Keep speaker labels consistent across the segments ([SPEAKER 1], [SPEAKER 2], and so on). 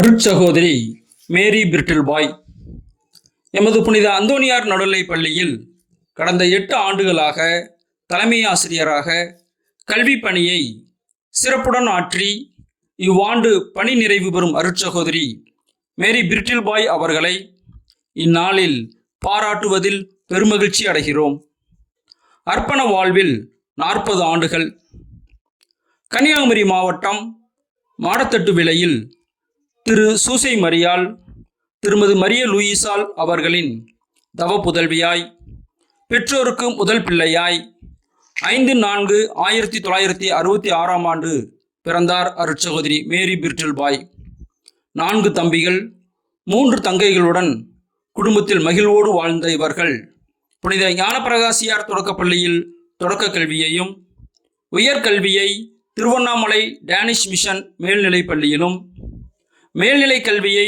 [SPEAKER 1] அருட்சகோதரி மேரி பிரிட்டில்பாய் எமது புனித அந்தோனியார் நடுநிலைப் பள்ளியில் கடந்த 8 ஆண்டுகளாக தலைமை ஆசிரியராக கல்வி பணியை சிறப்புடன் ஆற்றி இவ்வாண்டு பணி நிறைவு பெறும் அருட்சகோதரி மேரி பிரிட்டில்பாய் அவர்களை இந்நாளில் பாராட்டுவதில் பெருமகிழ்ச்சி அடைகிறோம். அர்ப்பண வாழ்வில் 40 ஆண்டுகள். கன்னியாகுமரி மாவட்டம் மாடத்தட்டு விலையில் திரு சூசை மரியாள், திருமதி மரிய லூயிசால் அவர்களின் தவ புதல்வியாய், பெற்றோருக்கு முதல் பிள்ளையாய் 5/4/1966 ஆண்டு பிறந்தார் அருட்சகோதரி மேரி பிரிட்டில்பாய். 4 தம்பிகள் 3 தங்கைகளுடன் குடும்பத்தில் மகிழ்வோடு வாழ்ந்த இவர்கள் புனித ஞானப்பிரகாசியார் தொடக்கப்பள்ளியில் தொடக்க கல்வியையும், உயர்கல்வியை திருவண்ணாமலை டேனிஷ் மிஷன் மேல்நிலைப் பள்ளியிலும், மேல்நிலை கல்வியை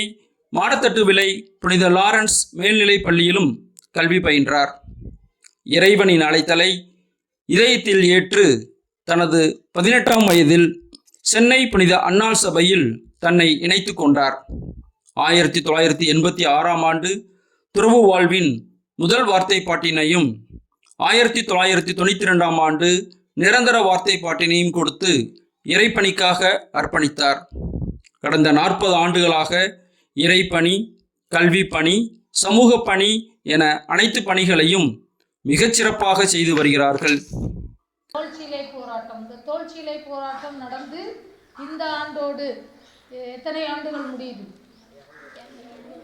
[SPEAKER 1] மாடத்தட்டு விலை புனித லாரன்ஸ் மேல்நிலைப் பள்ளியிலும் கல்வி பயின்றார். இறைவனின் அழைத்தலை இதயத்தில் ஏற்று தனது 18ஆம் வயதில் சென்னை புனித அன்னாள் சபையில் தன்னை இணைத்து கொண்டார். 1986ஆம் ஆண்டு துறவு வாழ்வின் முதல் வார்த்தை பாட்டினையும் 1992ஆம் ஆண்டு நிரந்தர வார்த்தை பாட்டினையும் கொடுத்து இறைப்பணிக்காக அர்ப்பணித்தார். கடந்த 40 ஆண்டுகளாக இறைப்பணி, கல்வி பணி, சமூக பணி என அனைத்து பணிகளையும் மிகச்சிறப்பாக செய்து வருகிறார்கள்.
[SPEAKER 2] தோல்சிலை போராட்டம், இந்த தோல்சிலை போராட்டம் நடந்து இந்த ஆண்டோடு எத்தனை ஆண்டுகள் முடியுது?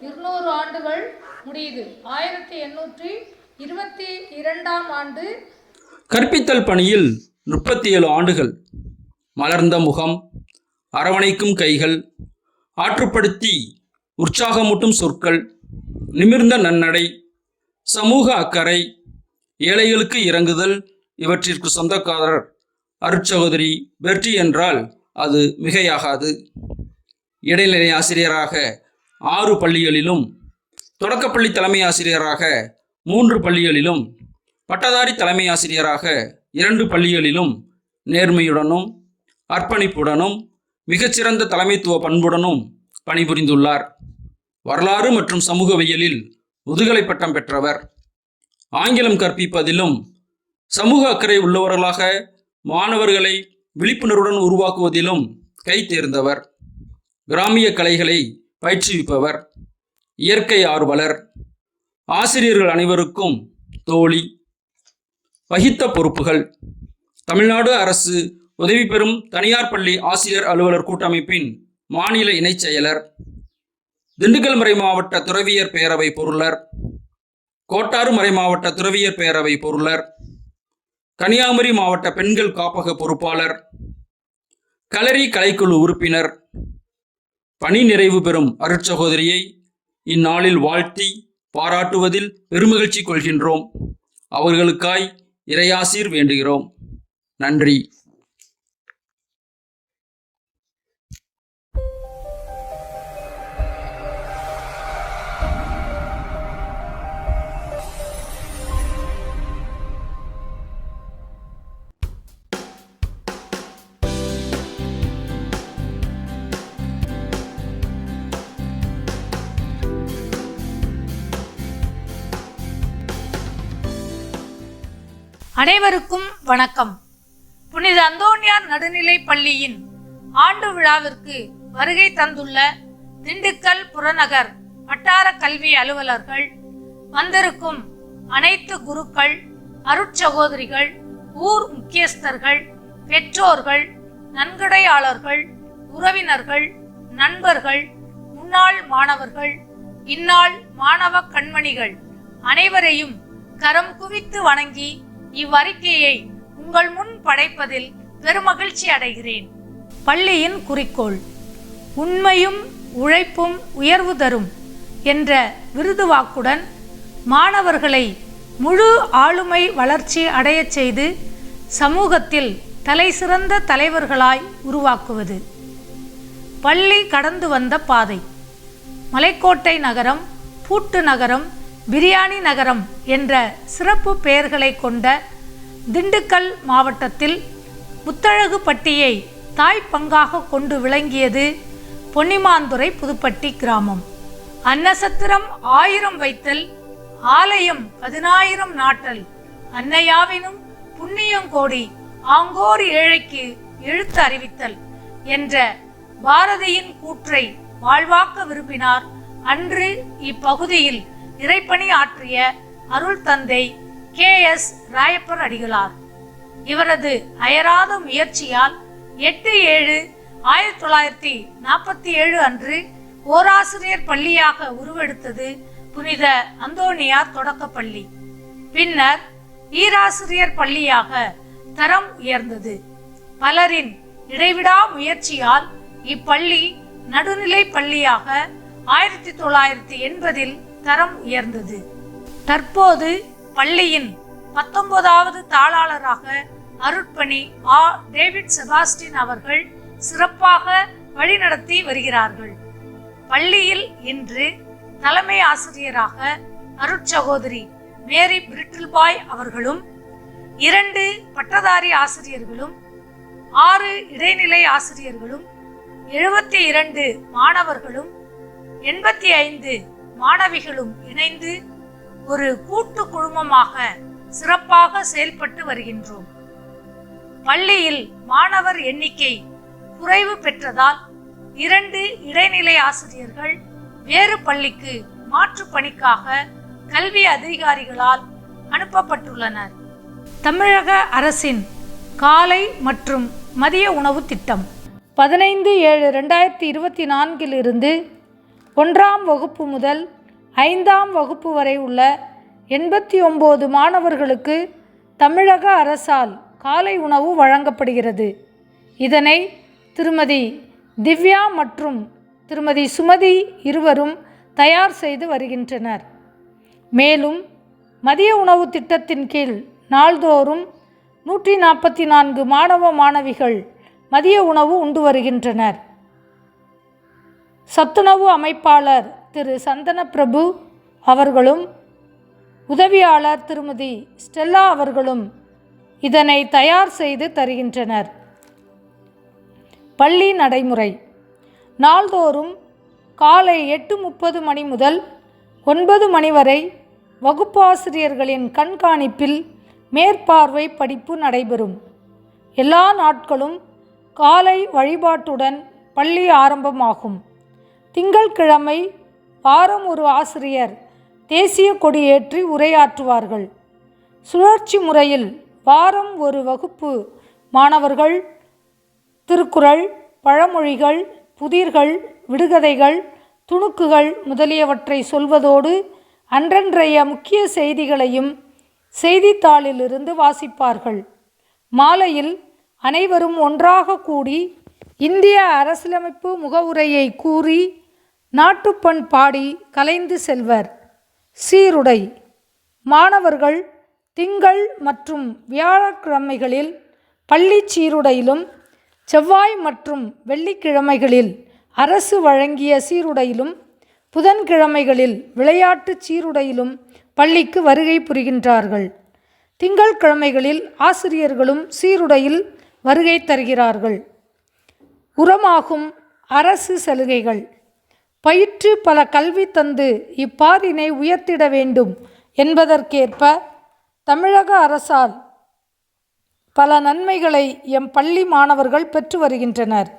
[SPEAKER 2] 200 ஆண்டுகள் முடியுது. 1822ஆம் ஆண்டு
[SPEAKER 1] கற்பித்தல் பணியில் 37 ஆண்டுகள். மலர்ந்த முகம், அரவணைக்கும் கைகள், ஆற்றுப்படுத்தி உற்சாகமூட்டும் சொற்கள், நிமிர்ந்த நன்னடை, சமூக அக்கறை, ஏழைகளுக்கு இறங்குதல் இவற்றிற்கு சொந்தக்காரர் அருட்சகோதரி பெர்டி என்றால் அது மிகையாகாது. இடைநிலை ஆசிரியராக 6 பள்ளிகளிலும், தொடக்கப்பள்ளி தலைமை ஆசிரியராக 3 பள்ளிகளிலும், பட்டதாரி தலைமை ஆசிரியராக 2 பள்ளிகளிலும் நேர்மையுடனும் அர்ப்பணிப்புடனும் மிகச்சிறந்த தலைமைத்துவ பண்புடனும் பணிபுரிந்துள்ளார். வரலாறு மற்றும் சமூகவியலில் முதுகலை பட்டம் பெற்றவர். ஆங்கிலம் கற்பிப்பதிலும் சமூக அக்கறை உள்ளவர்களாக மாணவர்களை விழிப்புணர்வுடன் உருவாக்குவதிலும் கை தேர்ந்தவர். கிராமிய கலைகளை பயிற்றுவிப்பவர், இயற்கை ஆர்வலர், ஆசிரியர்கள் அனைவருக்கும் தோழி. வகித்த பொறுப்புகள்: தமிழ்நாடு அரசு உதவி பெறும் தனியார் பள்ளி ஆசிரியர் அலுவலர் கூட்டமைப்பின் மாநில இணைச் செயலர், திண்டுக்கல் மறைமாவட்ட துறவியர் பேரவை பொருளர், கோட்டாறு மறைமாவட்ட துறவியர் பேரவை பொருளர், கன்னியாகுமரி மாவட்ட பெண்கள் காப்பக பொறுப்பாளர், களரி கலைக்குழு உறுப்பினர். பணி நிறைவு பெறும் அருட்சகோதரியை இந்நாளில் வாழ்த்தி பாராட்டுவதில் பெருமகிழ்ச்சி கொள்கின்றோம். அவர்களுக்காய் இறையாசீர் வேண்டுகிறோம். நன்றி.
[SPEAKER 2] அனைவருக்கும் வணக்கம். புனித அந்தோனியார் நடுநிலைப் பள்ளியின் ஆண்டு விழாவிற்கு வருகை தந்துள்ள திண்டுக்கல் புறநகர் வட்டார கல்வி அலுவலர்கள், வந்திருக்கும் அனைத்து குருக்கள், அருட்சகோதரிகள், ஊர் முக்கியஸ்தர்கள், பெற்றோர்கள், நன்கொடையாளர்கள், உறவினர்கள், நண்பர்கள், முன்னாள் மாணவர்கள், இந்நாள் மாணவ கண்மணிகள் அனைவரையும் கரம் குவித்து வணங்கி இவ்வறிக்கையை உங்கள் முன் படைப்பதில் பெருமகிழ்ச்சி அடைகிறேன். பள்ளியின் குறிக்கோள் உண்மையும் உழைப்பும் உயர்வு தரும் என்ற விருதுவாக்குடன் மாணவர்களை முழு ஆளுமை வளர்ச்சி அடையச் செய்து சமூகத்தில் தலைசிறந்த தலைவர்களாய் உருவாக்குவது. பள்ளி கடந்து வந்த பாதை: மலைக்கோட்டை நகரம், பூட்டு நகரம், பிரியாணி நகரம் என்ற சிறப்பு பெயர்களை கொண்ட திண்டுக்கல் மாவட்டத்தில் முத்தழகுப்பட்டியை தாய் பங்காக கொண்டு விளங்கியது
[SPEAKER 3] பொன்னிமாந்துறை புதுப்பட்டி கிராமம். அன்னசத்திரம் 1000 வைத்தல், ஆலயம் 10,000 நாட்டல், அன்னையாவினும் புண்ணியங்கோடி ஆங்கோர் ஏழைக்கு எழுத்து அறிவித்தல் என்ற பாரதியின் கூற்றை வாழ்வாக்க விரும்பினார் அன்று இப்பகுதியில் இறைப்பணி ஆற்றிய அருள் தந்தை KS ராயப்பர் அடிகளார். இவரது அயராத முயற்சியால் 8/7/1947 அன்று ஓராசிரியர் பள்ளியாக உருவெடுத்தது புனித அந்தோனியார் தொடக்கப்பள்ளி. பின்னர் ஈராசிரியர் பள்ளியாக தரம் உயர்ந்தது. பலரின் இடைவிடா முயற்சியால் இப்பள்ளி நடுநிலை பள்ளியாக 1980 தரம் உயர்ந்தது. தற்போது பள்ளியின் 19வது தாளாளராக அருட்பணி டேவிட் செபாஸ்டின் அவர்கள் சிறப்பாக வழிநடத்தி வருகிறார்கள். பள்ளியில் இன்று தலைமை ஆசிரியராக அருட்சகோதரி மேரி பிரிட்டில்பாய் அவர்களும் 2 பட்டதாரி ஆசிரியர்களும் 6 இடைநிலை ஆசிரியர்களும் 72 மாணவர்களும் 85 மாணவிகளும் இணைந்து ஒரு கூட்டு குழுமமாக சிறப்பாக செயல்பட்டு வருகின்றோம். பள்ளியில் மாணவர் எண்ணிக்கை குறைவு பெற்றதால் 2 இடைநிலை ஆசிரியர்கள் வேறு பள்ளிக்கு மாற்று பணிக்காக கல்வி அதிகாரிகளால் அனுப்பப்பட்டுள்ளனர். தமிழக அரசின் காலை மற்றும் மதிய உணவு திட்டம் 15/7/2024 இருந்து 1ஆம் வகுப்பு முதல் 5ஆம் வகுப்பு வரை உள்ள 89 மாணவர்களுக்கு தமிழக அரசால் காலை உணவு வழங்கப்படுகிறது. இதனை திருமதி திவ்யா மற்றும் திருமதி சுமதி இருவரும் தயார் செய்து வருகின்றனர். மேலும் மதிய உணவு திட்டத்தின் கீழ் நாள்தோறும் 144 மாணவ மாணவிகள் மதிய உணவு உண்டு வருகின்றனர். சத்துணவு அமைப்பாளர் திரு சந்தன பிரபு அவர்களும் உதவியாளர் திருமதி ஸ்டெல்லா அவர்களும் இதனை தயார் செய்து தருகின்றனர். பள்ளி நடைமுறை நாள்தோறும் காலை 8:30 மணி முதல் 9 மணி வரை வகுப்பாசிரியர்களின் கண்காணிப்பில் மேற்பார்வை படிப்பு நடைபெறும். எல்லா நாட்களும் காலை வழிபாட்டுடன் பள்ளி ஆரம்பமாகும். திங்கட்கிழமை வாரம் ஒரு ஆசிரியர் தேசிய கொடியேற்றி உரையாற்றுவார்கள். சுழற்சி முறையில் வாரம் ஒரு வகுப்பு மாணவர்கள் திருக்குறள், பழமொழிகள், புதிர்கள், விடுகதைகள், துணுக்குகள் முதலியவற்றை சொல்வதோடு அன்றன்றைய முக்கிய செய்திகளையும் செய்தித்தாளிலிருந்து வாசிப்பார்கள். மாலையில் அனைவரும் ஒன்றாக கூடி இந்திய அரசியலமைப்பு முகவுரையை கூறி நாட்டுப்பண் பாடி கலைந்து செல்வர். சீருடை மாணவர்கள் திங்கள் மற்றும் வியாழக்கிழமைகளில் பள்ளி சீருடையிலும் செவ்வாய் மற்றும் வெள்ளிக்கிழமைகளில் அரசு வழங்கிய சீருடையிலும் புதன்கிழமைகளில் விளையாட்டு சீருடையிலும் பள்ளிக்கு வருகை புரிகின்றார்கள். திங்கட்கிழமைகளில் ஆசிரியர்களும் சீருடையில் வருகை தருகிறார்கள். உரமாகும் அரசு சலுகைகள் பயிற்று பல கல்வி தந்து இப்பாரினை உயர்த்திட வேண்டும் என்பதற்கேற்ப தமிழக அரசால் பல நன்மைகளை எம் பள்ளி மாணவர்கள் பெற்று வருகின்றனர்.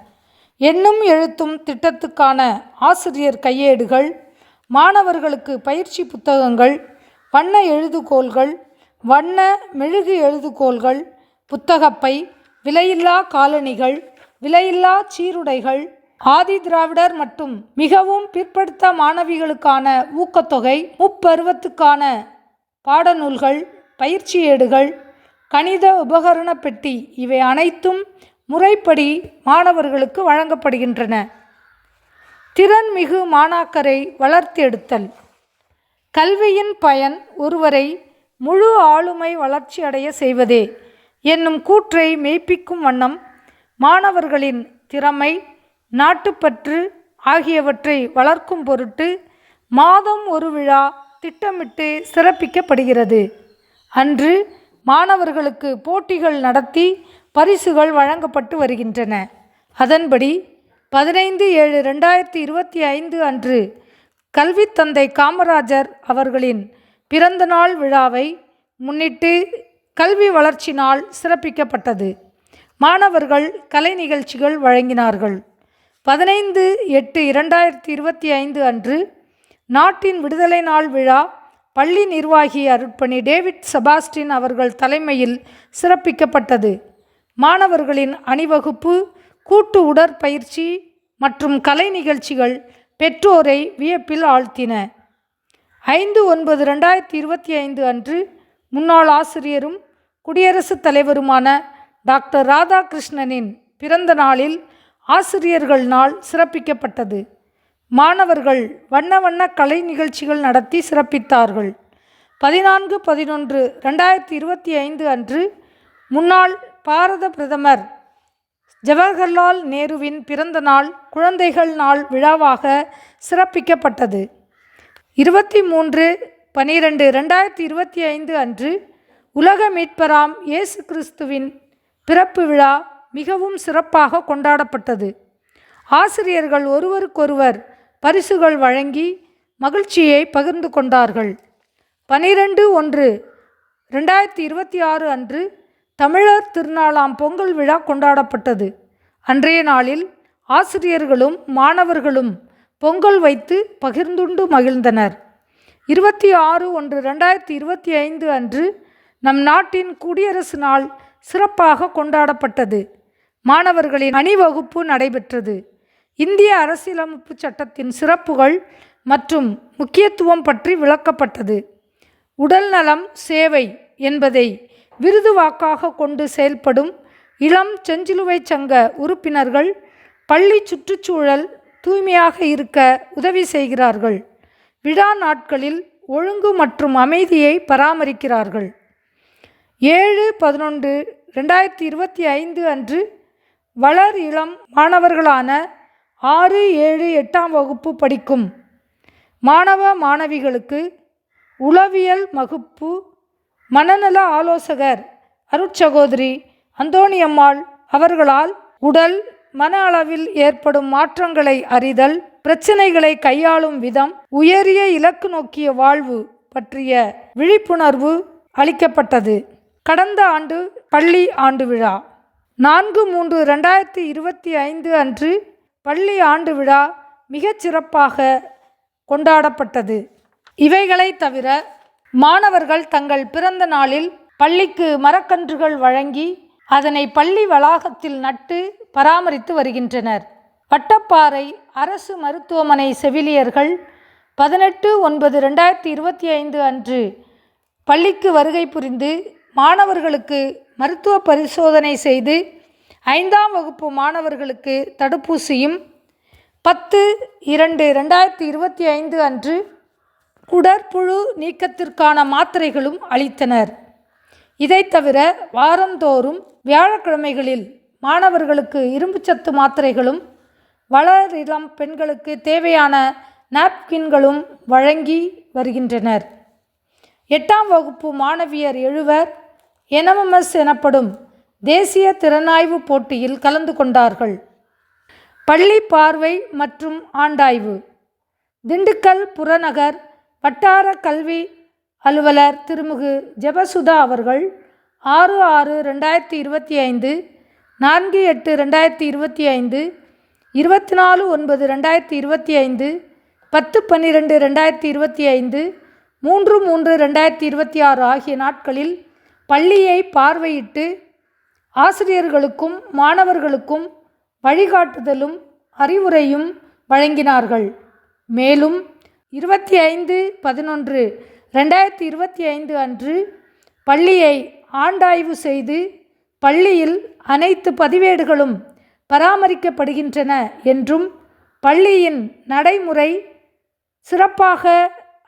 [SPEAKER 3] எண்ணும் எழுத்தும் திட்டத்துக்கான ஆசிரியர் கையேடுகள், மாணவர்களுக்கு பயிற்சி புத்தகங்கள், வண்ண எழுதுகோல்கள், வண்ண மெழுகு எழுதுகோல்கள், புத்தகப்பை, விலையில்லா காலணிகள், விலையில்லா சீருடைகள், ஆதி திராவிடர் மற்றும் மிகவும் பிற்படுத்த மாணவிகளுக்கான ஊக்கத்தொகை, முப்பருவத்துக்கான பாடநூல்கள், பயிற்சி ஏடுகள், கணித உபகரண பெட்டி இவை அனைத்தும் முறைப்படி மாணவர்களுக்கு வழங்கப்படுகின்றன. திறன்மிகு மாணாக்கரை வளர்த்தெடுத்தல் கல்வியின் பயன் ஒருவரை முழு ஆளுமை வளர்ச்சி அடைய செய்வதே என்னும் கூற்றை மெய்ப்பிக்கும் வண்ணம் மாணவர்களின் திறமை, நாட்டுப்பற்று ஆகியவற்றை வளர்க்கும் பொருட்டு மாதம் ஒரு விழா திட்டமிட்டு சிறப்பிக்கப்படுகிறது. அன்று மாணவர்களுக்கு போட்டிகள் நடத்தி பரிசுகள் வழங்கப்பட்டு வருகின்றன. அதன்படி 15/7/2025 அன்று கல்வித் தந்தை காமராஜர் அவர்களின் பிறந்தநாள் விழாவை முன்னிட்டு கல்வி வளர்ச்சி நாள் சிறப்பிக்கப்பட்டது. மாணவர்கள் கலை நிகழ்ச்சிகள் வழங்கினார்கள். 15/8/2025 அன்று நாட்டின் விடுதலை நாள் விழா பள்ளி நிர்வாகி அருட்பணி டேவிட் செபாஸ்டின் அவர்கள் தலைமையில் சிறப்பிக்கப்பட்டது. மாணவர்களின் அணிவகுப்பு, கூட்டு உடற்பயிற்சி மற்றும் கலை நிகழ்ச்சிகள் பெற்றோரை வியப்பில் ஆழ்த்தின. 5/9/2025 அன்று முன்னாள் ஆசிரியரும் குடியரசுத் தலைவருமான டாக்டர் ராதாகிருஷ்ணனின் பிறந்த நாளில் ஆசிரியர்கள் நாள் சிறப்பிக்கப்பட்டது. மாணவர்கள் வண்ண வண்ண கலை நிகழ்ச்சிகள் நடத்தி சிறப்பித்தார்கள். 14/11/2025 அன்று முன்னாள் பாரத பிரதமர் ஜவஹர்லால் நேருவின் பிறந்த நாள் குழந்தைகள் நாள் விழாவாக சிறப்பிக்கப்பட்டது. 23/12/2025 அன்று உலக மீட்பராம் இயேசு கிறிஸ்துவின் பிறப்பு விழா மிகவும் சிறப்பாக கொண்டாடப்பட்டது. ஆசிரியர்கள் ஒருவருக்கொருவர் பரிசுகள் வழங்கி மகிழ்ச்சியை பகிர்ந்து கொண்டார்கள். 12/1/2026 அன்று தமிழர் திருநாளாம் பொங்கல் விழா கொண்டாடப்பட்டது. அன்றைய நாளில் ஆசிரியர்களும் மாணவர்களும் பொங்கல் வைத்து பகிர்ந்துண்டு மகிழ்ந்தனர். 26/1/2025 அன்று நம் நாட்டின் குடியரசு நாள் சிறப்பாக கொண்டாடப்பட்டது. மாணவர்களின் அணிவகுப்பு நடைபெற்றது. இந்திய அரசியலமைப்பு சட்டத்தின் சிறப்புகள் மற்றும் முக்கியத்துவம் பற்றி விளக்கப்பட்டது. உடல்நலம் சேவை என்பதை விருதுவாக்காக கொண்டு செயல்படும் இளம் செஞ்சிலுவை சங்க உறுப்பினர்கள் பள்ளி சுற்றுச்சூழல் தூய்மையாக இருக்க உதவி செய்கிறார்கள். விழா நாட்களில் ஒழுங்கு மற்றும் அமைதியை பராமரிக்கிறார்கள். 7/11/2025 அன்று வளர் இளம் மாணவர்களான 6, 7, 8ஆம் வகுப்பு படிக்கும் மாணவ மாணவிகளுக்கு உளவியல் வகுப்பு மனநல ஆலோசகர் அருட்சகோதரி அந்தோணியம்மாள் அவர்களால் உடல் மன அளவில் ஏற்படும் மாற்றங்களை அறிதல், பிரச்சனைகளை கையாளும் விதம், உயரிய இலக்கு நோக்கிய வாழ்வு பற்றிய விழிப்புணர்வு அளிக்கப்பட்டது. கடந்த ஆண்டு பள்ளி ஆண்டு விழா 4/3/2025 அன்று பள்ளி ஆண்டு விழா மிகச் சிறப்பாக கொண்டாடப்பட்டது. இவைகளை தவிர மாணவர்கள் தங்கள் பிறந்த நாளில் பள்ளிக்கு மரக்கன்றுகள் வழங்கி அதனை பள்ளி வளாகத்தில் நட்டு பராமரித்து வருகின்றனர். வட்டப்பாறை அரசு மருத்துவமனை செவிலியர்கள் 18/9/2025 அன்று பள்ளிக்கு வருகை புரிந்து மாணவர்களுக்கு மருத்துவ பரிசோதனை செய்து 5ஆம் வகுப்பு மாணவர்களுக்கு தடுப்பூசியும் 10/2/2025 அன்று குடற்புழு நீக்கத்திற்கான மாத்திரைகளும் அளித்தனர். இதை தவிர வாரந்தோறும் வியாழக்கிழமைகளில் மாணவர்களுக்கு இரும்புச்சத்து மாத்திரைகளும் வளர் இளம் பெண்களுக்கு தேவையான நாப்கின்களும் வழங்கி வருகின்றனர். 8ஆம் வகுப்பு மாணவியர் 70 NMMS எனப்படும் தேசிய திறனாய்வு போட்டியில் கலந்து கொண்டார்கள். பள்ளி பார்வை மற்றும் ஆண்டாய்வு திண்டுக்கல் புறநகர் வட்டார கல்வி அலுவலர் திருமிகு ஜெபசுதா அவர்கள் 6/6/2025, 4/8/2025, 24/9/2025, 10/12/2025, 3/3/2026 ஆகிய நாட்களில் பள்ளியை பார்வையிட்டு ஆசிரியர்களுக்கும் மாணவர்களுக்கும் வழிகாட்டுதலும் அறிவுரையும் வழங்கினார்கள். மேலும் 25/11/2025 அன்று பள்ளியை ஆண்டாய்வு செய்து பள்ளியில் அனைத்து பதிவேடுகளும் பராமரிக்கப்படுகின்றன என்றும் பள்ளியின் நடைமுறை சிறப்பாக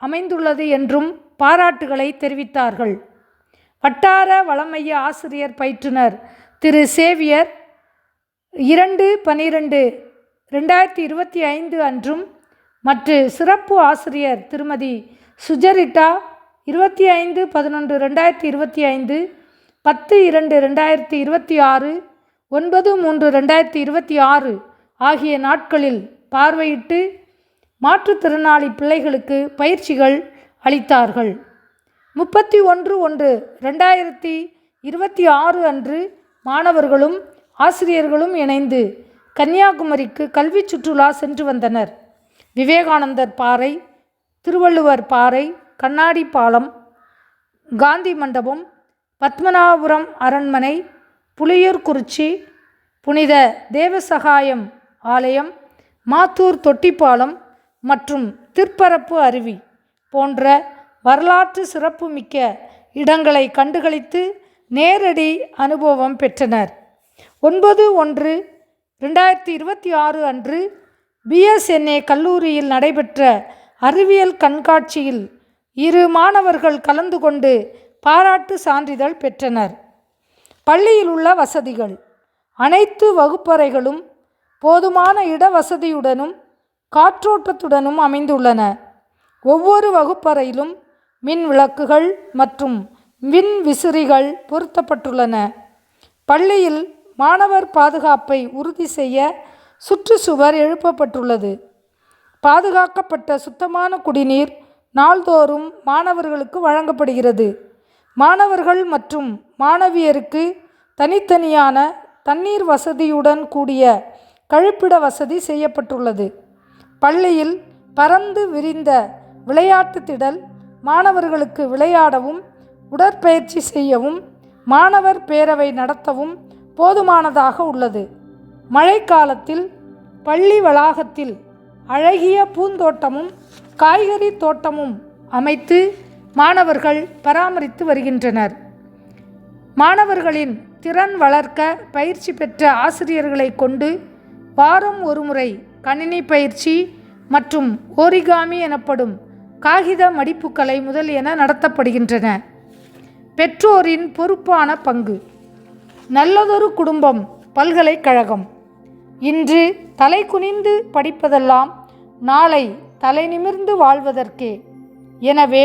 [SPEAKER 3] அமைந்துள்ளது என்றும் பாராட்டுகளை தெரிவித்தார்கள். வட்டார வளமைய ஆசிரியர் பயிற்றுனர் திரு சேவியர் 2/12/2025 அன்றும் மற்றும் சிறப்பு ஆசிரியர் திருமதி சுஜரிட்டா 25/11/2025, 10/2/2026, 9/3/2026 ஆகிய நாட்களில் பார்வையிட்டு மாற்றுத்திறனாளி பிள்ளைகளுக்கு பயிற்சிகள் அளித்தார்கள். 31/1/2026 அன்று மாணவர்களும் ஆசிரியர்களும் இணைந்து கன்னியாகுமரிக்கு கல்வி சுற்றுலா சென்று வந்தனர். விவேகானந்தர் பாறை, திருவள்ளுவர் பாறை, கண்ணாடி பாலம், காந்தி மண்டபம், பத்மநாபபுரம் அரண்மனை, புலியூர்குறிச்சி, புனித தேவசகாயம் ஆலயம், மாத்தூர் தொட்டிப்பாலம் மற்றும் திருப்பரப்பு அருவி போன்ற வரலாற்று சிறப்புமிக்க இடங்களை கண்டுகளித்து நேரடி அனுபவம் பெற்றனர். 9/1/2026 அன்று BSNA கல்லூரியில் நடைபெற்ற அறிவியல் கண்காட்சியில் 2 மாணவர்கள் கலந்து கொண்டு பாராட்டு சான்றிதழ் பெற்றனர். பள்ளியில் உள்ள வசதிகள்: அனைத்து வகுப்பறைகளும் போதுமான இடவசதியுடனும் காற்றோட்டத்துடனும் அமைந்துள்ளன. ஒவ்வொரு வகுப்பறையிலும் மின் விளக்குகள் மற்றும் மின் விசிறிகள் பொருத்தப்பட்டுள்ளன. பள்ளியில் மாணவர் பாதுகாப்பை உறுதி செய்ய சுற்றுச்சுவர் எழுப்பப்பட்டுள்ளது. பாதுகாக்கப்பட்ட சுத்தமான குடிநீர் நாள்தோறும் மாணவர்களுக்கு வழங்கப்படுகிறது. மாணவர்கள் மற்றும் மாணவியருக்கு தனித்தனியான தண்ணீர் வசதியுடன் கூடிய கழிப்பிட வசதி செய்யப்பட்டுள்ளது. பள்ளியில் பரந்து விரிந்த விளையாட்டு திடல் மாணவர்களுக்கு விளையாடவும் உடற்பயிற்சி செய்யவும் மாணவர் பேரவை நடத்தவும் போதுமானதாக உள்ளது. மழைக்காலத்தில் பள்ளி வளாகத்தில் அழகிய பூந்தோட்டமும் காய்கறி தோட்டமும் அமைத்து மாணவர்கள் பராமரித்து வருகின்றனர். மாணவர்களின் திறன் வளர்க்க பயிற்சி பெற்ற ஆசிரியர்களை கொண்டு வாரம் ஒருமுறை கணினி பயிற்சி மற்றும் ஓரிகாமி எனப்படும் காகித மடிப்புக்கலை முதலியன நடத்தப்படுகின்றன. பெற்றோரின் பொறுப்பான பங்கு: நல்லதொரு குடும்பம் பல்கலைக்கழகம். இன்று தலை குனிந்து படிப்பதெல்லாம் நாளை தலை நிமிர்ந்து வாழ்வதற்கே. எனவே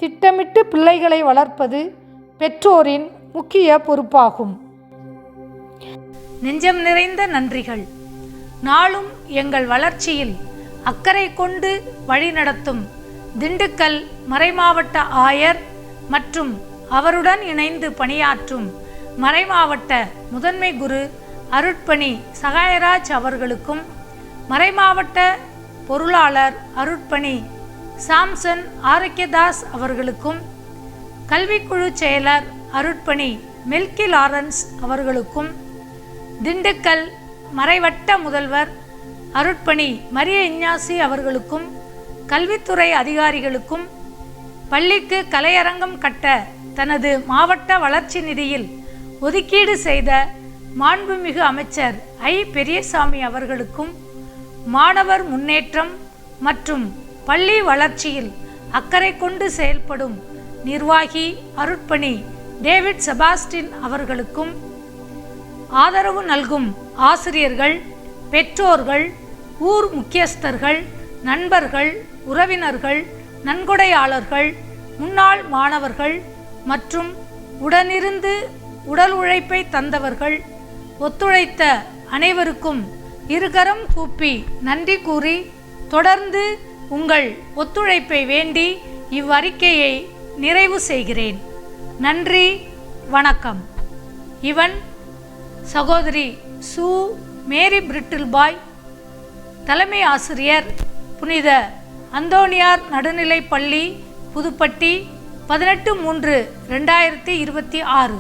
[SPEAKER 3] திட்டமிட்டு பிள்ளைகளை வளர்ப்பது பெற்றோரின் முக்கிய பொறுப்பாகும். நெஞ்சம் நிறைந்த நன்றிகள். நாளும் எங்கள் வளர்ச்சியில் அக்கறை கொண்டு வழிநடத்தும் திண்டுக்கல் மறைமாவட்ட ஆயர் மற்றும் அவருடன் இணைந்து பணியாற்றும் மறைமாவட்ட முதன்மை குரு அருட்பணி சகாயராஜ் அவர்களுக்கும், மறைமாவட்ட பொருளாளர் அருட்பணி சாம்சன் ஆரோக்கியதாஸ் அவர்களுக்கும், கல்விக்குழு செயலர் அருட்பணி மெல்கி லாரன்ஸ் அவர்களுக்கும், திண்டுக்கல் மறைவட்ட முதல்வர் அருட்பணி மரிய இஞ்ஞாசி அவர்களுக்கும், கல்வித்துறை அதிகாரிகளுக்கும், பள்ளிக்கு கலையரங்கம் கட்ட தனது மாவட்ட வளர்ச்சி நிதியில் ஒதுக்கீடு செய்த மாண்புமிகு அமைச்சர் பெரியசாமி அவர்களுக்கும், மாணவர் முன்னேற்றம் மற்றும் பள்ளி வளர்ச்சியில் அக்கறை கொண்டு செயல்படும் நிர்வாகி அருட்பணி டேவிட் செபாஸ்டின் அவர்களுக்கும், ஆதரவு நல்கும் ஆசிரியர்கள், பெற்றோர்கள், ஊர் முக்கியஸ்தர்கள், நண்பர்கள், உறவினர்கள், நன்கொடையாளர்கள், முன்னாள் மாணவர்கள் மற்றும் உடனிருந்து உடல் உழைப்பை தந்தவர்கள், ஒத்துழைத்த அனைவருக்கும் இருகரம் கூப்பி நன்றி கூறி, தொடர்ந்து உங்கள் ஒத்துழைப்பை வேண்டி இவ்வறிக்கையை நிறைவு செய்கிறேன். நன்றி, வணக்கம். இவன் சகோதரி சு. மேரி பிரிட்டில்பாய், தலைமை ஆசிரியர், புனித அந்தோனியார் நடுநிலைப்பள்ளி, புதுப்பட்டி, 18/3/2026.